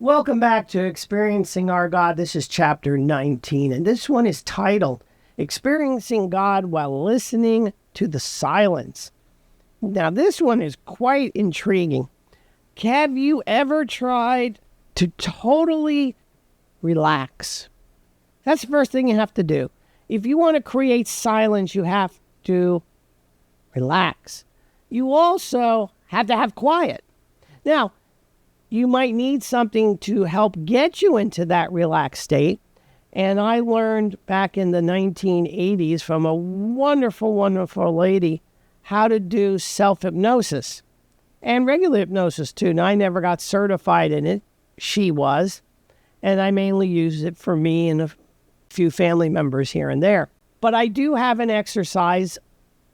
Welcome back to Experiencing Our God. This is chapter 19, and this one is titled Experiencing God While Listening to the Silence. Now, this one is quite intriguing. Have you ever tried to totally relax? That's the first thing you have to do. If you want to create silence, you have to relax. You also have to have quiet. Now, you might need something to help get you into that relaxed state. And I learned back in the 1980s from a wonderful, wonderful lady how to do self-hypnosis and regular hypnosis too. Now, I never got certified in it. She was. And I mainly use it for me and a few family members here and there. But I do have an exercise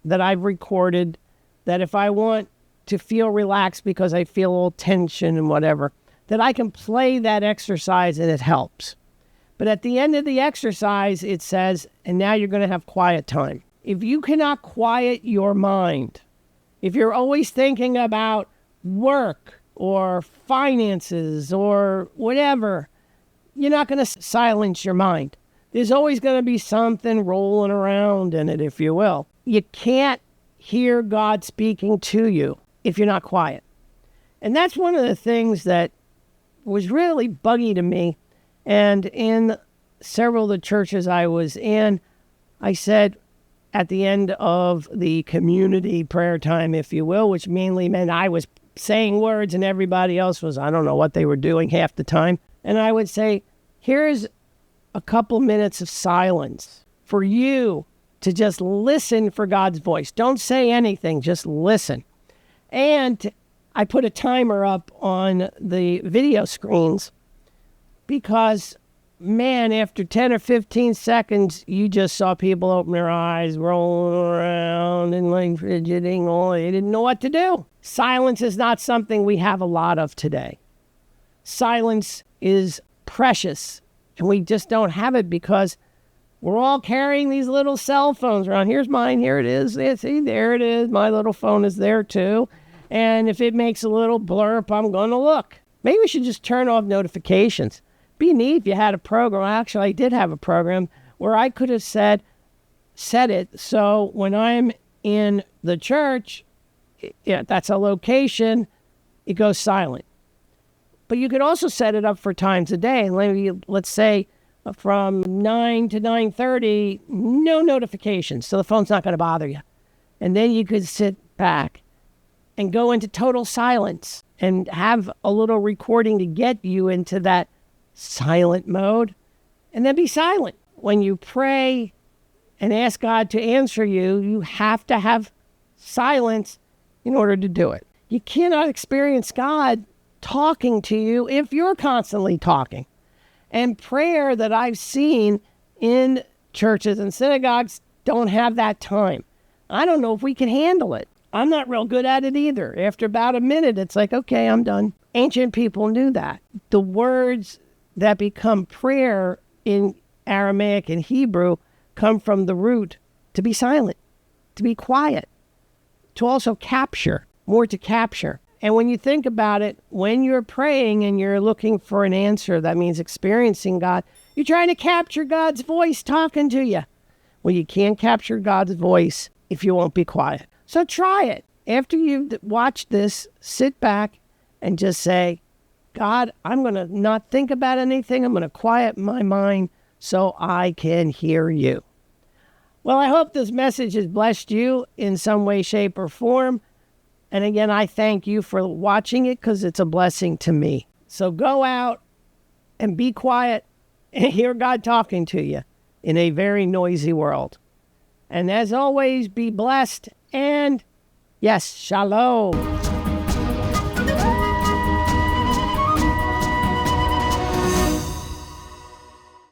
that I've recorded that if I want to feel relaxed because I feel a little tension and whatever, that I can play that exercise and it helps. But at the end of the exercise, it says, and now you're going to have quiet time. If you cannot quiet your mind, if you're always thinking about work or finances or whatever, you're not going to silence your mind. There's always going to be something rolling around in it, if you will. You can't hear God speaking to you if you're not quiet. And that's one of the things that was really buggy to me. And in several of the churches I was in, I said at the end of the community prayer time, if you will, which mainly meant I was saying words and everybody else was, I don't know what they were doing half the time. And I would say, here's a couple minutes of silence for you to just listen for God's voice. Don't say anything, just listen. And I put a timer up on the video screens because, man, after 10 or 15 seconds, you just saw people open their eyes, rolling around and like fidgeting. Oh, they didn't know what to do. Silence is not something we have a lot of today. Silence is precious, and we just don't have it because we're all carrying these little cell phones around. Here's mine. Here it is. See, there it is. My little phone is there too. And if it makes a little blurb, I'm going to look. Maybe we should just turn off notifications. Be neat if you had a program. Actually, I did have a program where I could have set it so when I'm in the church, that's a location, it goes silent. But you could also set it up for times a day. Let's say from 9 to 9:30, no notifications, so the phone's not going to bother you. And then you could sit back and go into total silence and have a little recording to get you into that silent mode, and then be silent. When you pray and ask God to answer you, you have to have silence in order to do it. You cannot experience God talking to you if you're constantly talking. And prayer that I've seen in churches and synagogues don't have that time. I don't know if we can handle it. I'm not real good at it either. After about a minute, it's like, okay, I'm done. Ancient people knew that. The words that become prayer in Aramaic and Hebrew come from the root to be silent, to be quiet, to also capture, more to capture. And when you think about it, when you're praying and you're looking for an answer, that means experiencing God, you're trying to capture God's voice talking to you. Well, you can't capture God's voice if you won't be quiet. So try it. After you've watched this, sit back and just say, God, I'm going to not think about anything. I'm going to quiet my mind so I can hear you. Well, I hope this message has blessed you in some way, shape, or form. And again, I thank you for watching it because it's a blessing to me. So go out and be quiet and hear God talking to you in a very noisy world. And as always, be blessed and, yes, shalom.